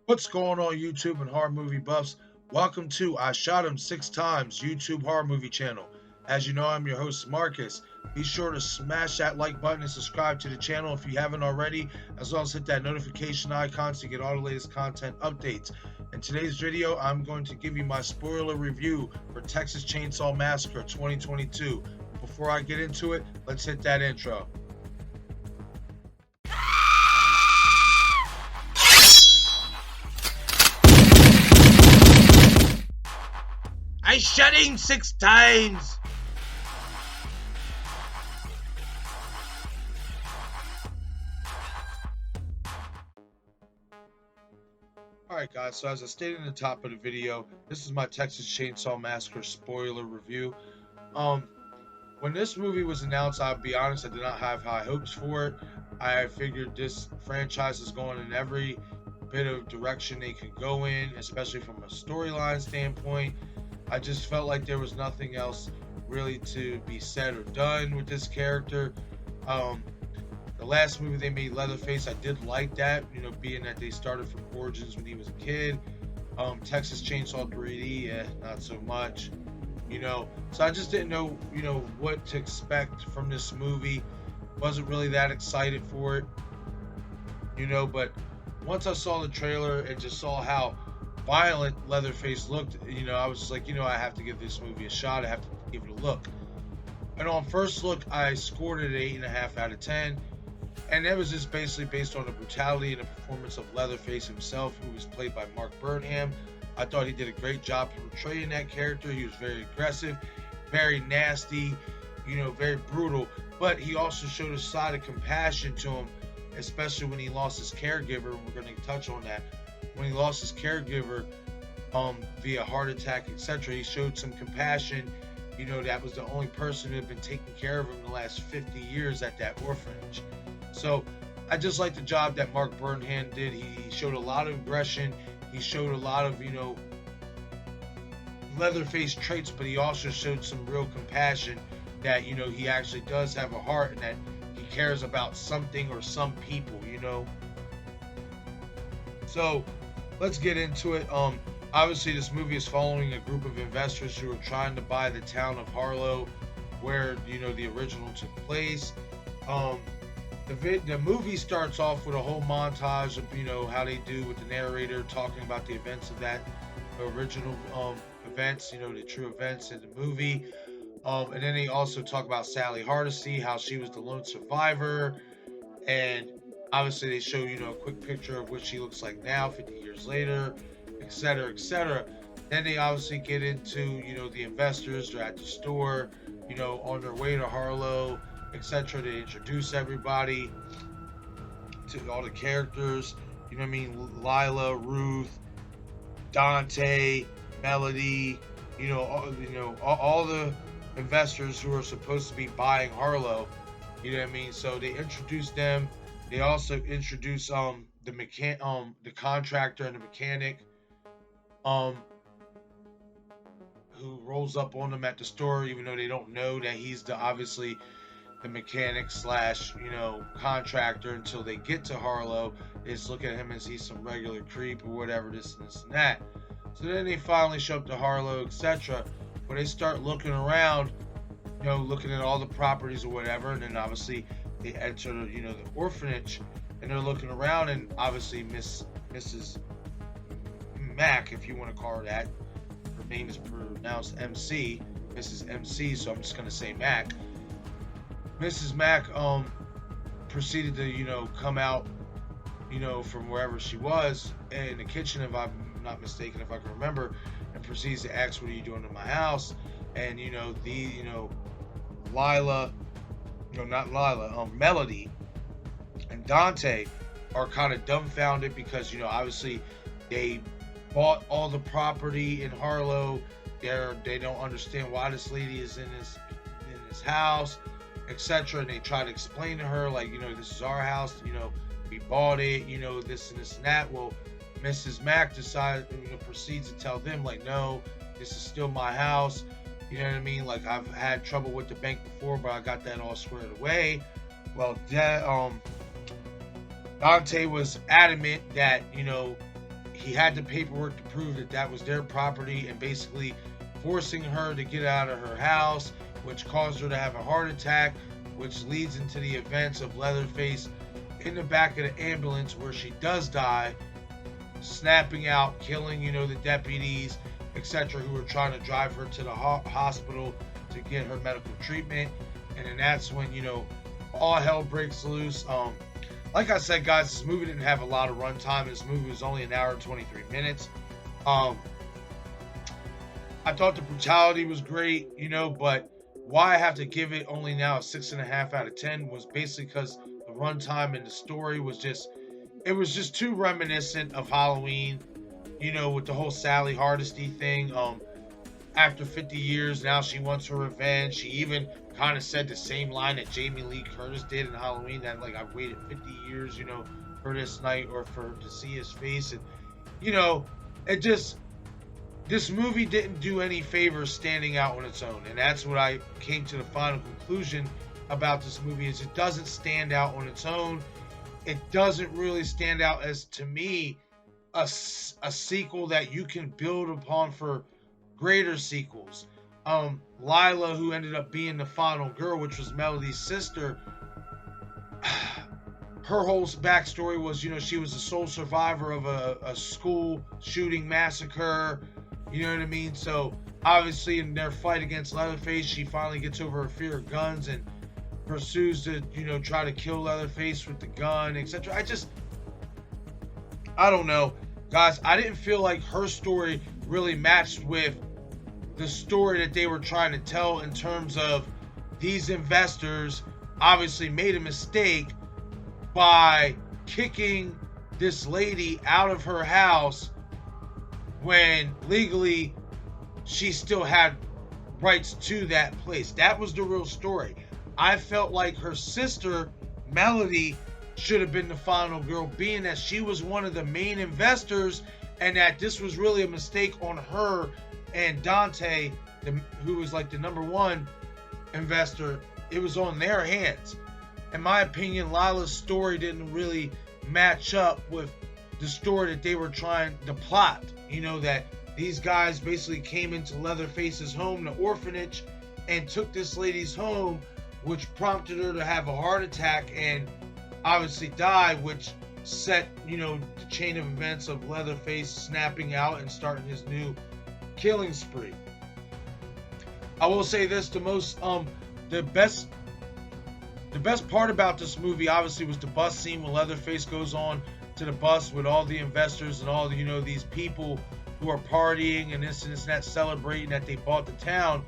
What's going on, YouTube and horror movie buffs? Welcome to I Shot Him Six Times YouTube horror movie channel. As you know, I'm your host Marcus. Be sure to smash that like button and subscribe to the channel if you haven't already, as well as hit that notification icon to get all the latest content updates. In today's video, I'm going to give you my spoiler review for Texas Chainsaw Massacre 2022. Before I get into it, let's hit that intro. I shot him 6 times. Alright guys, so as I stated in the top of the video, this is my Texas Chainsaw Massacre spoiler review. When this movie was announced, I'll be honest, I did not have high hopes for it. I figured this franchise is going in every bit of direction they could go in, especially from a storyline standpoint. I just felt like there was nothing else really to be said or done with this character. The last movie they made, Leatherface, I did like that, being that they started from origins when he was a kid. Texas Chainsaw 3D, not so much, So I just didn't know, what to expect from this movie. Wasn't really that excited for it, but once I saw the trailer and just saw how violent Leatherface looked, I was just like, I have to give this movie a shot. I have to give it a look. And on first look, I scored it an 8.5 out of 10. And that was just basically based on the brutality and the performance of Leatherface himself, who was played by Mark Burnham. I thought he did a great job portraying that character. He was very aggressive, very nasty, very brutal. But he also showed a side of compassion to him, especially when he lost his caregiver. And we're going to touch on that. When he lost his caregiver via heart attack, etc., he showed some compassion. That was the only person who had been taking care of him the last 50 years at that orphanage. So I just like the job that Mark Burnham did. He showed a lot of aggression. He showed a lot of, Leatherface traits, but he also showed some real compassion that, he actually does have a heart and that he cares about something or some people, So let's get into it. Obviously, this movie is following a group of investors who are trying to buy the town of Harlow, where the original took place. The movie starts off with a whole montage of how they do with the narrator talking about the events of that original events, the true events in the movie. And then they also talk about Sally Hardesty, how she was the lone survivor, and obviously they show a quick picture of what she looks like now, 50 years later, etc., etc. Then they obviously get into the investors. They're at the store, on their way to Harlow, etc. They introduce everybody to all the characters. Lila, Ruth, Dante, Melody. All the investors who are supposed to be buying Harlow. So they introduce them. They also introduce the contractor and the mechanic who rolls up on them at the store, even though they don't know that he's obviously the mechanic slash contractor until they get to Harlow. They just look at him as he's some regular creep or whatever, this and that. So then they finally show up to Harlow, etc. But they start looking around, looking at all the properties or whatever, and then obviously they enter the orphanage, and they're looking around, and obviously Mrs. Mac, if you want to call her that, her name is pronounced MC, Mrs. MC, so I'm just gonna say Mac. Mrs. Mac proceeded to come out from wherever she was in the kitchen, if I'm not mistaken, if I can remember, and proceeds to ask, what are you doing in my house? And Lila, not Lila, Melody and Dante are kind of dumbfounded because obviously they bought all the property in Harlow. They don't understand why this lady is in this house, etc. And they try to explain to her, like, this is our house, we bought it, this and this and that. Well, Mrs. Mac proceeds to tell them, like, no, this is still my house. You know what I mean? Like, I've had trouble with the bank before, but I got that all squared away. Well, Dante was adamant that, he had the paperwork to prove that that was their property, and basically forcing her to get out of her house, which caused her to have a heart attack, which leads into the events of Leatherface in the back of the ambulance where she does die, snapping out, killing, the deputies, etc., who were trying to drive her to the hospital to get her medical treatment. And then that's when, all hell breaks loose. Like I said, guys, this movie didn't have a lot of runtime. This movie was only an hour and 23 minutes. I thought the brutality was great, but why I have to give it only now a 6.5 out of 10 was basically because the runtime and the story was just too reminiscent of Halloween, with the whole Sally Hardesty thing. After 50 years, now she wants her revenge. She even kind of said the same line that Jamie Lee Curtis did in Halloween, that like, I've waited 50 years, for this night or to see his face. And, this movie didn't do any favors standing out on its own. And that's what I came to the final conclusion about this movie, is it doesn't stand out on its own. It doesn't really stand out as, to me, a sequel that you can build upon for greater sequels. Lila, who ended up being the final girl, which was Melody's sister, her whole backstory was, she was the sole survivor of a school shooting massacre. You know what I mean? So obviously in their fight against Leatherface, she finally gets over her fear of guns and pursues to, try to kill Leatherface with the gun, etc. I don't know. Guys, I didn't feel like her story really matched with the story that they were trying to tell, in terms of these investors obviously made a mistake by kicking this lady out of her house when legally she still had rights to that place. That was the real story. I felt like her sister, Melody, should have been the final girl, being that she was one of the main investors, and that this was really a mistake on her and Dante, who was like the number one investor. It was on their hands. In my opinion, Lila's story didn't really match up with the story that they were trying to plot. That these guys basically came into Leatherface's home, the orphanage, and took this lady's home, which prompted her to have a heart attack and obviously die, which set, the chain of events of Leatherface snapping out and starting his new killing spree. I will say this, the best part about this movie obviously was the bus scene when Leatherface goes on to the bus with all the investors and all the, these people who are partying and this and that, celebrating that they bought the town.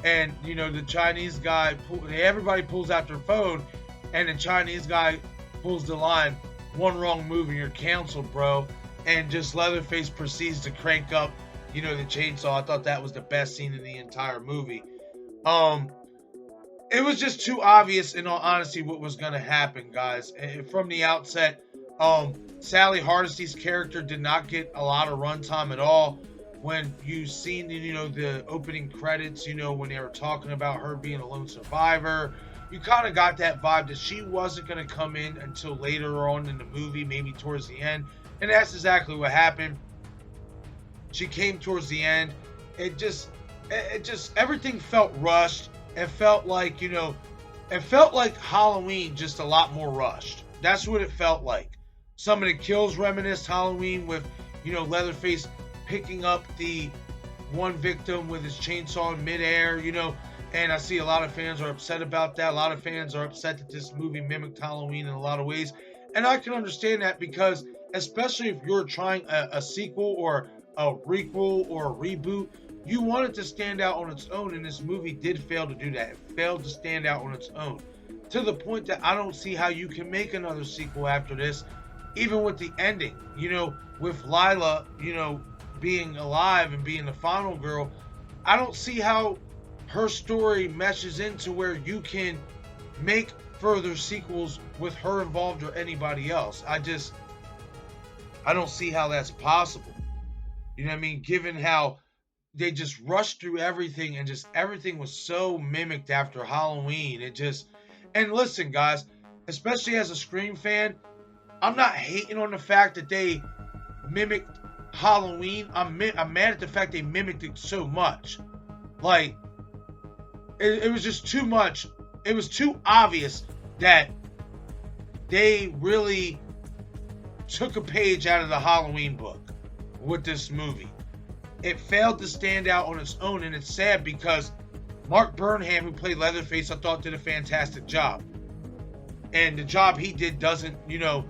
And, the Chinese guy, everybody pulls out their phone, and the Chinese guy pulls the line, "One wrong move and you're canceled, bro." And just Leatherface proceeds to crank up, the chainsaw. I thought that was the best scene in the entire movie. It was just too obvious, in all honesty, what was going to happen, guys. From the outset, Sally Hardesty's character did not get a lot of runtime at all. When you seen, the opening credits, when they were talking about her being a lone survivor, you kind of got that vibe that she wasn't going to come in until later on in the movie, maybe towards the end. And that's exactly what happened. She came towards the end. It just everything felt rushed. It felt like, it felt like Halloween, just a lot more rushed. That's what it felt like. Some of the kills reminisced Halloween with, Leatherface picking up the one victim with his chainsaw in midair, and I see a lot of fans are upset about that. A lot of fans are upset that this movie mimicked Halloween in a lot of ways. And I can understand that, because especially if you're trying a sequel or a requel or a reboot, you want it to stand out on its own, and this movie did fail to do that. It failed to stand out on its own, to the point that I don't see how you can make another sequel after this, even with the ending, with Lila, being alive and being the final girl. I don't see how her story meshes into where you can make further sequels with her involved or anybody else. I don't see how that's possible. You know what I mean? Given how they just rushed through everything, and just everything was so mimicked after Halloween. And listen, guys, especially as a Scream fan, I'm not hating on the fact that they mimicked Halloween. I'm mad at the fact they mimicked it so much. Like, it was just too much. It was too obvious that they really took a page out of the Halloween book with this movie. It failed to stand out on its own, and it's sad because Mark Burnham, who played Leatherface, I thought did a fantastic job. And the job he did doesn't do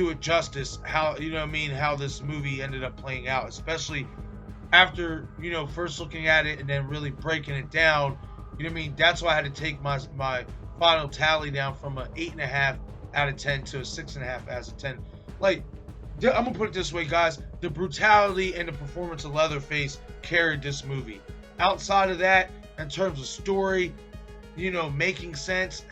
it justice how, how this movie ended up playing out, especially after, first looking at it and then really breaking it down. That's why I had to take my final tally down from an 8.5 out of 10 to a 6.5 out of 10. Like, I'm gonna put it this way, guys: the brutality and the performance of Leatherface carried this movie. Outside of that, in terms of story, making sense,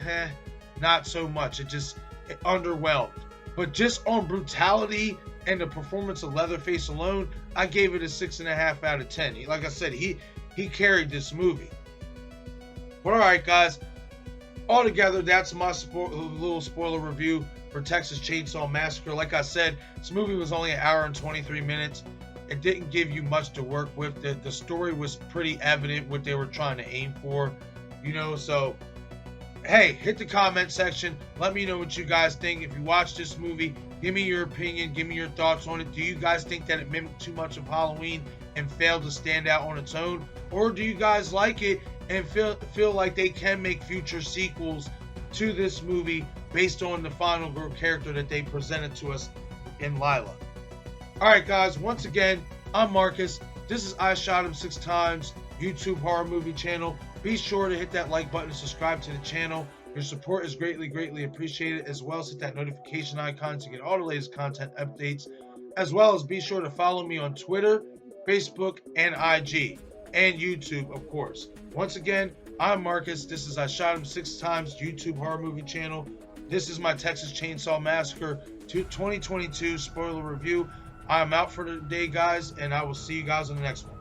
not so much. It underwhelmed. But just on brutality and the performance of Leatherface alone, I gave it a 6.5 out of 10. Like I said, he carried this movie. But all right, guys. Altogether, that's my little spoiler review for Texas Chainsaw Massacre. Like I said, this movie was only 1 hour and 23 minutes. It didn't give you much to work with. The story was pretty evident what they were trying to aim for, so hey, hit the comment section. Let me know what you guys think. If you watch this movie, give me your opinion. Give me your thoughts on it. Do you guys think that it mimicked too much of Halloween and failed to stand out on its own? Or do you guys like it and feel like they can make future sequels to this movie based on the final girl character that they presented to us in Lila? Alright, guys, once again, I'm Marcus. This is I Shot Him 6 Times YouTube horror movie channel. Be sure to hit that like button and subscribe to the channel. Your support is greatly appreciated, as well as hit that notification icon to get all the latest content updates, as well as be sure to follow me on Twitter, Facebook, and IG, and YouTube, of course. Once again, I'm Marcus. This is I Shot Him 6 Times YouTube horror movie channel. This is my Texas Chainsaw Massacre 2022 spoiler review. I'm out for the day, guys, and I will see you guys in the next one.